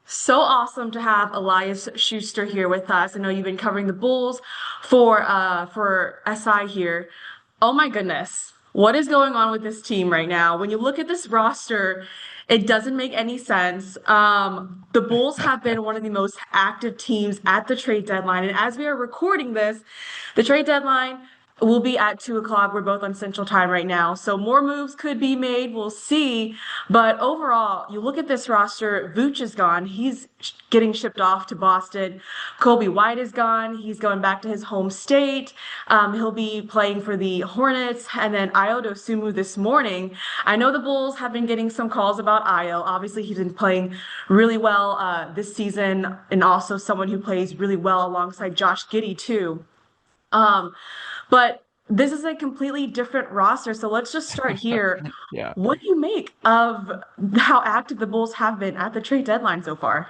So awesome to have Elias Schuster here with us. I know you've been covering the Bulls for SI here. Oh my goodness. What is going on with this team right now? When you look at this roster, it doesn't make any sense. The Bulls have been one of the most active teams at the trade deadline. And as we are recording this, the trade deadline will be at 2 o'clock. We're both on Central Time right now. So more moves could be made. We'll see. But overall, you look at this roster, Vooch is gone. He's getting shipped off to Boston. Kobe White is gone. He's going back to his home state. He'll be playing for the Hornets. And then Ayo Dosunmu this morning. I know the Bulls have been getting some calls about Ayo. Obviously, he's been playing really well this season, and also someone who plays really well alongside Josh Giddey, too. Um, but this is a completely different roster. So let's just start here. Yeah. What do you make of how active the Bulls have been at the trade deadline so far?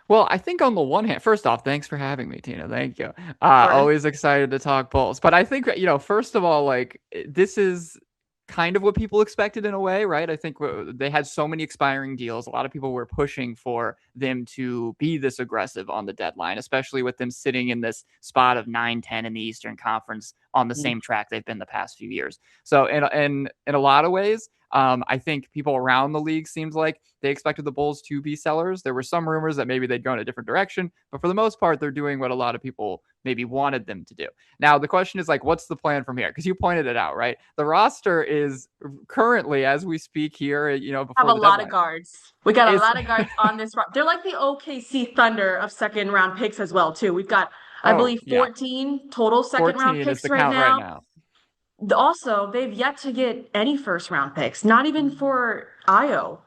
Well, I think on the one hand, first off, thanks for having me, Tina. Thank you. Or Always excited to talk Bulls. But I think, first of all, like this is kind of what people expected in a way, right? I think they had so many expiring deals. A lot of people were pushing for them to be this aggressive on the deadline, especially with them sitting in this spot of 9-10 in the Eastern Conference on the same track they've been the past few years. So in a lot of ways, I think people around the league seemed like they expected the Bulls to be sellers. There were some rumors that maybe they'd go in a different direction, but for the most part, they're doing what a lot of people maybe wanted them to do. Now, the question is like, what's the plan from here? Because you pointed it out, right? The roster is currently, as we speak here, have before a the lot of deadline, guards. We got a is lot of guards on this. They're like the OKC Thunder of second round picks as well, too. We've got, I oh believe, yeah, 14 total second round 14 is picks the right count right now. now. Also, they've yet to get any first round picks, not even for Io.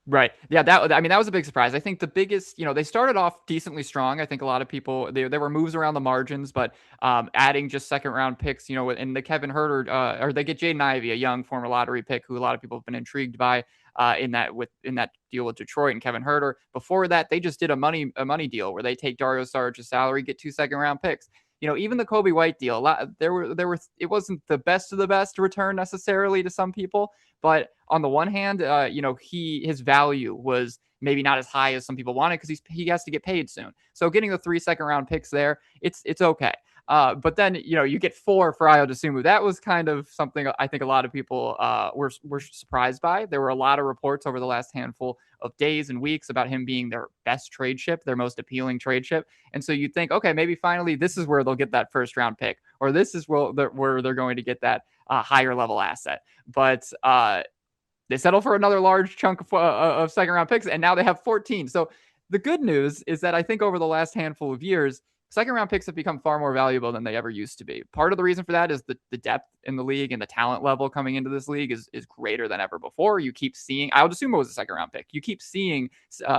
Right. Yeah, that was a big surprise. I think the biggest, they started off decently strong. I think a lot of people there were moves around the margins, but adding just second round picks, and the Kevin Herter or they get Jaden Ivey, a young former lottery pick who a lot of people have been intrigued by in that deal with Detroit and Kevin Herter. Before that, they just did a money deal where they take Dario Saric's salary, get 2 second round picks. Even the Kobe White deal, there were it wasn't the best of the best return necessarily to some people, but on the one hand, his value was maybe not as high as some people wanted because he has to get paid soon. So getting the 3 second round picks there, it's okay. But then you get 4 for Ayo Dosunmu. That was kind of something I think a lot of people were surprised by. There were a lot of reports over the last handful of days and weeks about him being their best trade ship, their most appealing trade ship. And so you'd think, okay, maybe finally this is where they'll get that first round pick, or this is where they're going to get that higher level asset. But they settle for another large chunk of second round picks, and now they have 14. So the good news is that I think over the last handful of years, second round picks have become far more valuable than they ever used to be. Part of the reason for that is the depth in the league and the talent level coming into this league is greater than ever before. You keep seeing, I would assume it was a second round pick. You keep seeing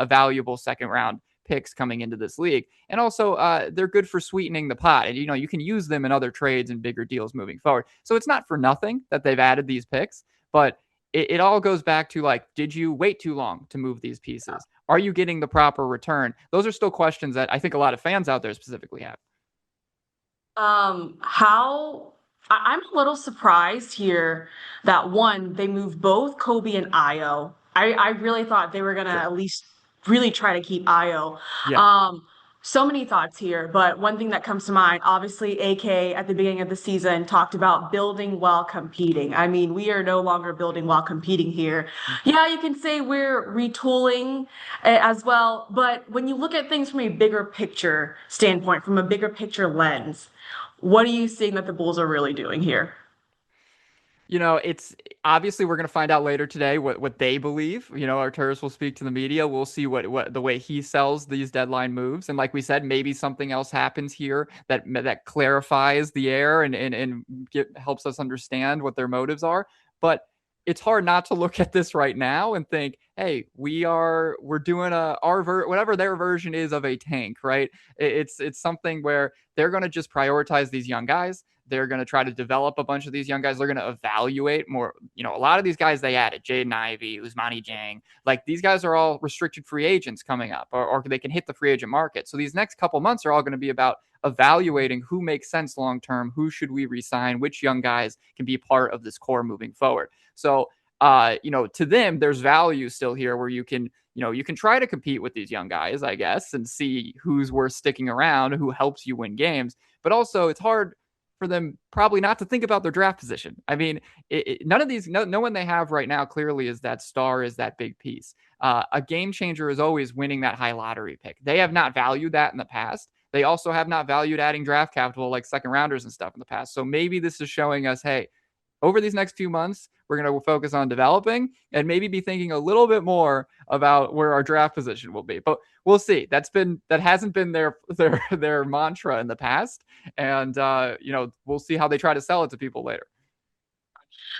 valuable second round picks coming into this league. And also, they're good for sweetening the pot. And, you can use them in other trades and bigger deals moving forward. So it's not for nothing that they've added these picks, but it all goes back to like, did you wait too long to move these pieces? Are you getting the proper return? Those are still questions that I think a lot of fans out there specifically have. How I'm a little surprised here that one, they moved both Kobe and Io. I really thought they were gonna Sure. at least really try to keep Io. Yeah. Um, so many thoughts here, but one thing that comes to mind, obviously, AK at the beginning of the season talked about building while competing. I mean, we are no longer building while competing here. Yeah, you can say we're retooling as well, but when you look at things from a bigger picture standpoint, from a bigger picture lens, what are you seeing that the Bulls are really doing here? It's obviously we're going to find out later today what they believe. Arturis will speak to the media. We'll see what the way he sells these deadline moves. And like we said, maybe something else happens here that clarifies the air and helps us understand what their motives are. But it's hard not to look at this right now and think, hey, we're doing whatever their version is of a tank, right? It's something where they're going to just prioritize these young guys. They're going to try to develop a bunch of these young guys. They're going to evaluate more. A lot of these guys they added, Jaden Ivey, Usmani Jang, like these guys are all restricted free agents coming up, or they can hit the free agent market. So these next couple months are all going to be about evaluating who makes sense long term, who should we resign, which young guys can be part of this core moving forward. So to them, there's value still here where you can try to compete with these young guys, I guess, and see who's worth sticking around, who helps you win games. But also, it's hard for them probably not to think about their draft position. I mean, none of these, no one they have right now clearly is that star, is that big piece. A game changer is always winning that high lottery pick. They have not valued that in the past. They also have not valued adding draft capital like second rounders and stuff in the past. So maybe this is showing us, hey, over these next few months, we're going to focus on developing and maybe be thinking a little bit more about where our draft position will be. But we'll see. That hasn't been their mantra in the past, and we'll see how they try to sell it to people later.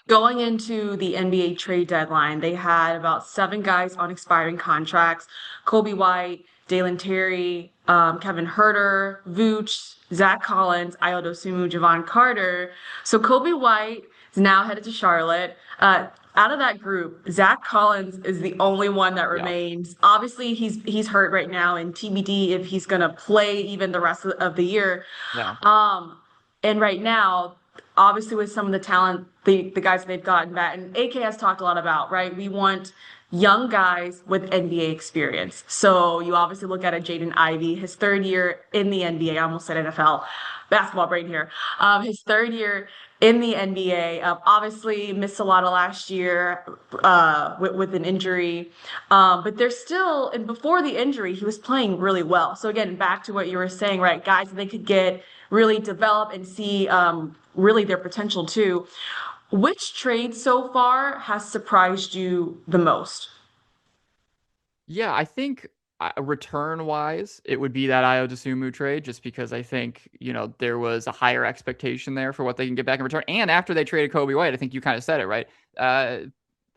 Going into the NBA trade deadline, they had about 7 guys on expiring contracts: Kobe White, Dalen Terry, Kevin Herter, Vooch, Zach Collins, Ayo Dosunmu, Javon Carter. So Kobe White is now headed to Charlotte. Out of that group, Zach Collins is the only one that Yeah, remains. Obviously, he's hurt right now, and TBD if he's gonna play even the rest of the year. yeah. And right now, obviously with some of the talent, the guys they've gotten back, and AK has talked a lot about, right? We want young guys with NBA experience. So you obviously look at a Jaden Ivey, his 3rd year in the NBA. I almost said NFL basketball brain here. His 3rd year in the NBA. Obviously missed a lot of last year with an injury. But they're still, and before the injury, he was playing really well. So again, back to what you were saying, right? Guys that they could get really develop and see really their potential too. Which trade so far has surprised you the most? Yeah, I think return wise, it would be that Ayo Dosunmu trade, just because I think there was a higher expectation there for what they can get back in return. And after they traded Kobe White, I think you kind of said it right.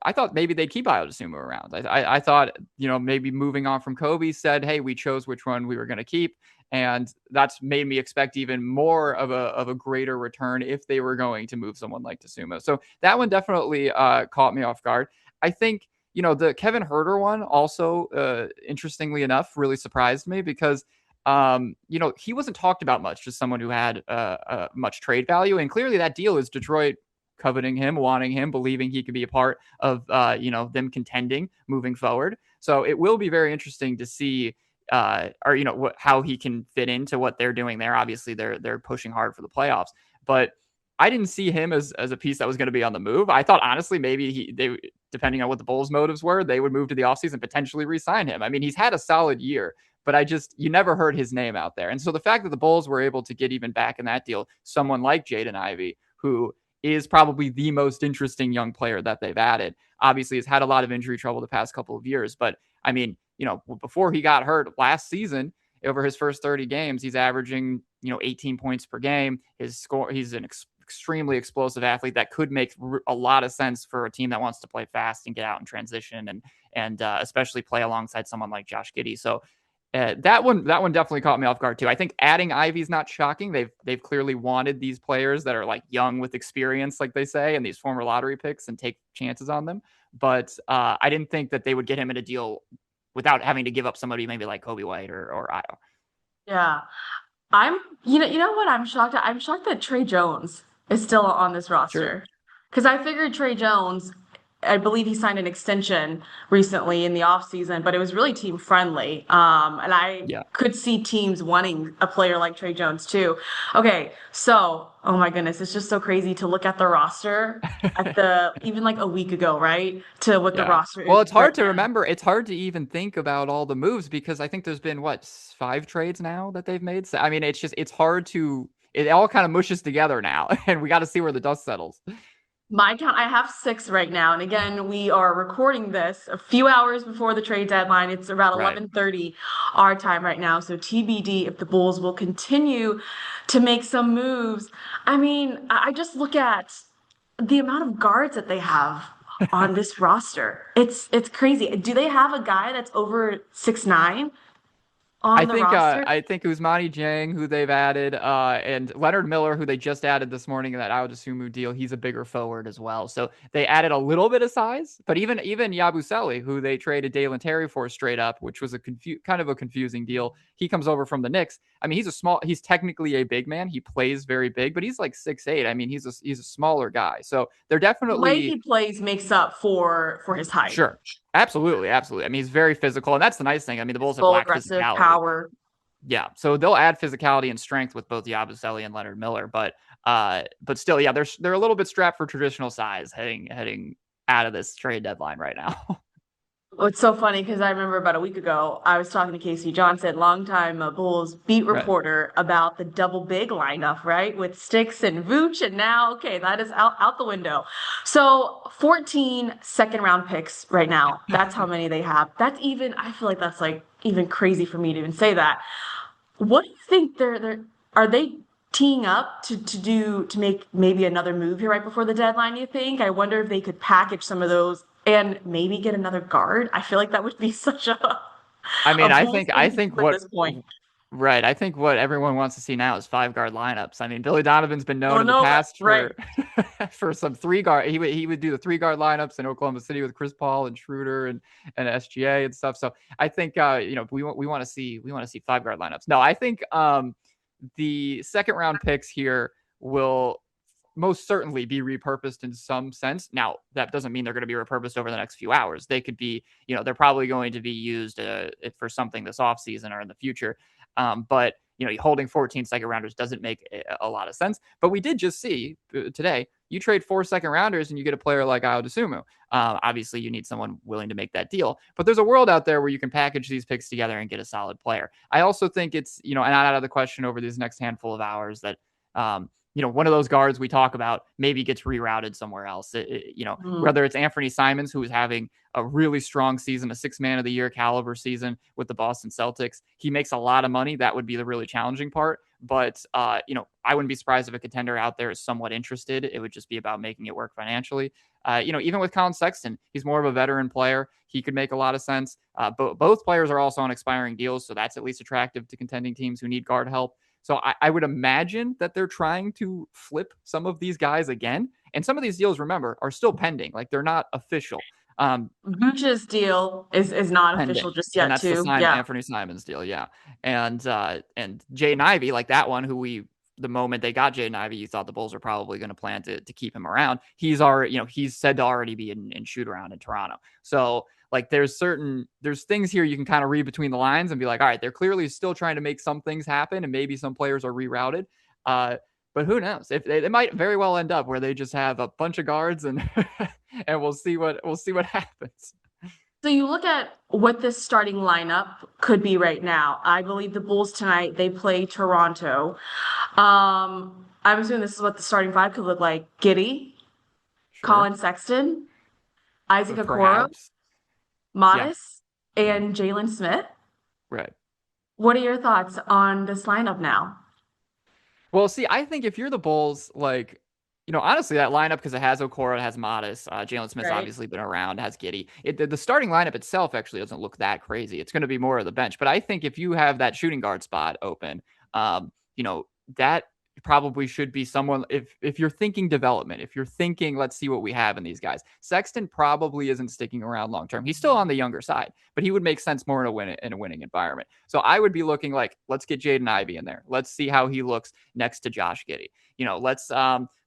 I thought maybe they'd keep Ayo Dosunmu around. I thought maybe moving on from Kobe said, hey, we chose which one we were going to keep, and that's made me expect even more of a greater return if they were going to move someone like Dosunmu. So that one definitely caught me off guard. I think the Kevin Herter one also, interestingly enough, really surprised me because, he wasn't talked about much, just someone who had much trade value. And clearly that deal is Detroit coveting him, wanting him, believing he could be a part of, them contending moving forward. So it will be very interesting to see, how he can fit into what they're doing there. Obviously they're pushing hard for the playoffs, but I didn't see him as a piece that was going to be on the move. I thought honestly maybe they, depending on what the Bulls' motives were, they would move to the offseason, potentially re-sign him. I mean, he's had a solid year, but you never heard his name out there. And so the fact that the Bulls were able to get even back in that deal someone like Jaden Ivey, who is probably the most interesting young player that they've added, obviously has had a lot of injury trouble the past couple of years. But I mean, before he got hurt last season, over his first 30 games, he's averaging, 18 points per game. His score, he's an extremely explosive athlete that could make a lot of sense for a team that wants to play fast and get out and transition and especially play alongside someone like Josh Giddey. So that one definitely caught me off guard too. I think adding Ivey's not shocking. They've clearly wanted these players that are like young with experience, like they say, and these former lottery picks, and take chances on them. But I didn't think that they would get him in a deal without having to give up somebody maybe like Kobe White or Ayo. Yeah. You know what I'm shocked at? I'm shocked that Trey Jones is still on this Sure. roster. Because I figured Trey Jones, I believe he signed an extension recently in the offseason, but it was really team friendly. And I Yeah. could see teams wanting a player like Trey Jones too. Okay, so oh my goodness, it's just so crazy to look at the roster at the even like a week ago, right? To what the Yeah. roster Well, is it's right hard to remember. It's hard to even think about all the moves because I think there's been what, 5 trades now that they've made. So, I mean, it's hard to. It all kind of mushes together now, and we got to see where the dust settles. My count, I have 6 right now. And again, we are recording this a few hours before the trade deadline. It's around Right. 11:30 our time right now. So TBD if the Bulls will continue to make some moves. I mean, I just look at the amount of guards that they have on this roster. It's crazy. Do they have a guy that's over 6'9"? on the roster. I think Ousmane Dieng, who they've added, and Leonard Miller, who they just added this morning in that Audisumu deal, he's a bigger forward as well. So they added a little bit of size, but even Yabusele, who they traded Dalen Terry for straight up, which was a kind of a confusing deal. He comes over from the Knicks. I mean, he's technically a big man. He plays very big, but he's like 6'8". I mean, he's a smaller guy. So they're The way definitely he plays makes up for his height. sure. Absolutely, absolutely. I mean, he's very physical, and that's the nice thing. I mean, the Bulls have Full lacked aggressive physicality. power. Yeah, so they'll add physicality and strength with both Yabusele and Leonard Miller, but still, yeah, they're a little bit strapped for traditional size heading out of this trade deadline right now. It's so funny because I remember about a week ago, I was talking to Casey Johnson, longtime Bulls beat Right. reporter, about the double big lineup, right? With Sticks and Vooch. And now, okay, that is out the window. So 14 second round picks right now. That's how many they have. I feel like that's like even crazy for me to even say that. What do you think are they teeing up to make maybe another move here right before the deadline, you think? I wonder if they could package some of those and maybe get another guard. I feel like that would be such I a mean, Bulls I thing think at this point. right. I think what everyone wants to see now is 5 guard lineups. I mean, Billy Donovan's been known Oh in the no, past right. for for some 3 guard. He would do the 3 guard lineups in Oklahoma City with Chris Paul and Schroeder and SGA and stuff. So I think we want to see 5 guard lineups. No, I think the second round picks here will most certainly be repurposed in some sense. Now, that doesn't mean they're going to be repurposed over the next few hours. They could be, they're probably going to be used for something this offseason or in the future. But, holding 14 second rounders doesn't make a lot of sense. But we did just see today, you trade 4 second rounders and you get a player like Audisumu. Obviously, you need someone willing to make that deal. But there's a world out there where you can package these picks together and get a solid player. I also think it's, not out of the question over these next handful of hours that, one of those guards we talk about maybe gets rerouted somewhere else. Mm. Whether it's Anthony Simons, who is having a really strong season, a 6-man of the year caliber season with the Boston Celtics. He makes a lot of money. That would be the really challenging part. But, I wouldn't be surprised if a contender out there is somewhat interested. It would just be about making it work financially. Even with Colin Sexton, he's more of a veteran player. He could make a lot of sense. Both players are also on expiring deals, so that's at least attractive to contending teams who need guard help. So I would imagine that they're trying to flip some of these guys again. And some of these deals, remember, are still pending. Like they're not official. Vooch's deal is not Pending. official just And yet, that's the too. Yeah. Anthony Simons deal, yeah. And Jaden Ivey, like that one, the moment they got Jaden Ivey, you thought the Bulls were probably going to plan to keep him around. He's already, he's said to already be in shoot around in Toronto. So like there's things here you can kind of read between the lines and be like, all right, they're clearly still trying to make some things happen, and maybe some players are rerouted. But who knows? If they might very well end up where they just have a bunch of guards and and we'll see what happens. So you look at what this starting lineup could be right now. I believe the Bulls tonight, they play Toronto. I'm assuming this is what the starting five could look like. Giddy, Sure. Colin Sexton, Isaac Okoro, Perhaps. Yeah. Modest, Mhm. and Jalen Smith. Right. What are your thoughts on this lineup now? Well, see, I think if you're the Bulls, like, honestly, that lineup, because it has Okoro, it has Modest, Jalen Smith's Right? obviously been around, has Giddy. The starting lineup itself actually doesn't look that crazy. It's going to be more of the bench. But I think if you have that shooting guard spot open, that probably should be someone, if you're thinking development, if you're thinking, let's see what we have in these guys. Sexton probably isn't sticking around long term. He's still on the younger side, but he would make sense more in a winning environment. So I would be looking like, let's get Jaden Ivey in there. Let's see how he looks next to Josh Giddey.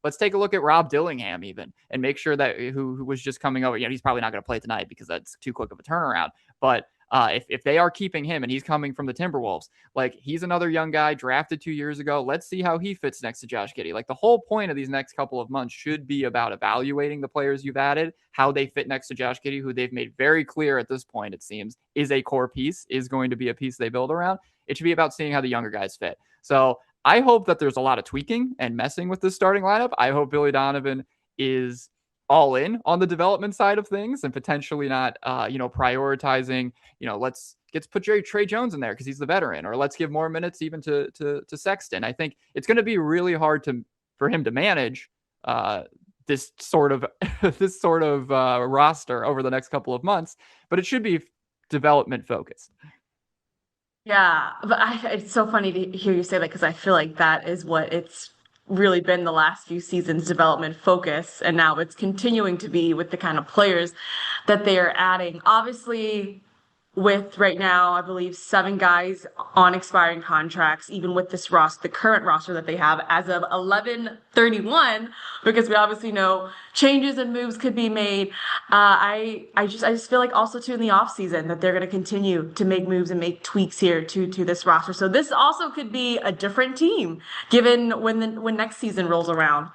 Let's take a look at Rob Dillingham even and make sure that who was just coming over. He's probably not going to play tonight because that's too quick of a turnaround. But if they are keeping him and he's coming from the Timberwolves, like he's another young guy drafted 2 years ago. Let's see how he fits next to Josh Giddey. Like the whole point of these next couple of months should be about evaluating the players you've added, how they fit next to Josh Giddey, who they've made very clear at this point, it seems, is a core piece, is going to be a piece they build around. It should be about seeing how the younger guys fit. So I hope that there's a lot of tweaking and messing with this starting lineup. I hope Billy Donovan is all in on the development side of things and potentially not, prioritizing, let's put Trey Jones in there because he's the veteran, or let's give more minutes even to Sexton. I think it's going to be really hard for him to manage this sort of roster over the next couple of months, but it should be development focused. Yeah, but it's so funny to hear you say that because I feel like that is what it's really been the last few seasons development focus, and now it's continuing to be with the kind of players that they are adding. Obviously, with right now, I believe 7 guys on expiring contracts, even with this roster, the current roster that they have as of 11/31, because we obviously know changes and moves could be made. I just feel like also too in the off season that they're going to continue to make moves and make tweaks here to this roster. So this also could be a different team given when next season rolls around.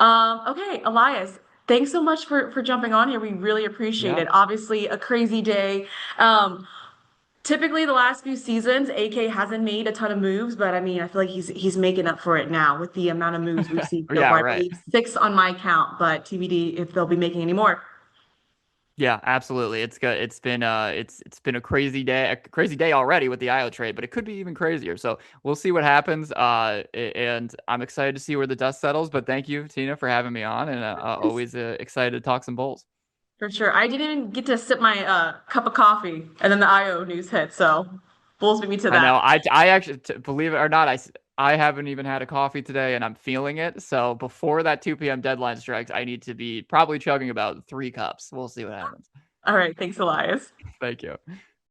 Okay, Elias. Thanks so much for jumping on here. We really appreciate Yeah. it. Obviously, a crazy day. Um, Typically, the last few seasons, AK hasn't made a ton of moves, but I mean, I feel like he's making up for it now with the amount of moves we've seen so Yeah, far. I right. believe 6 on my count, but TBD if they'll be making any more. Yeah, absolutely. It's good. It's been a crazy day already with the IO trade, but it could be even crazier. So we'll see what happens. And I'm excited to see where the dust settles. But thank you, Tina, for having me on, and always excited to talk some Bulls. For sure. I didn't even get to sip my cup of coffee, and then the IO news hit, so Bulls beat me to I that. know. I actually, believe it or not, I haven't even had a coffee today, and I'm feeling it. So before that 2 p.m. deadline strikes, I need to be probably chugging about 3 cups. We'll see what happens. All right, thanks, Elias. Thank you.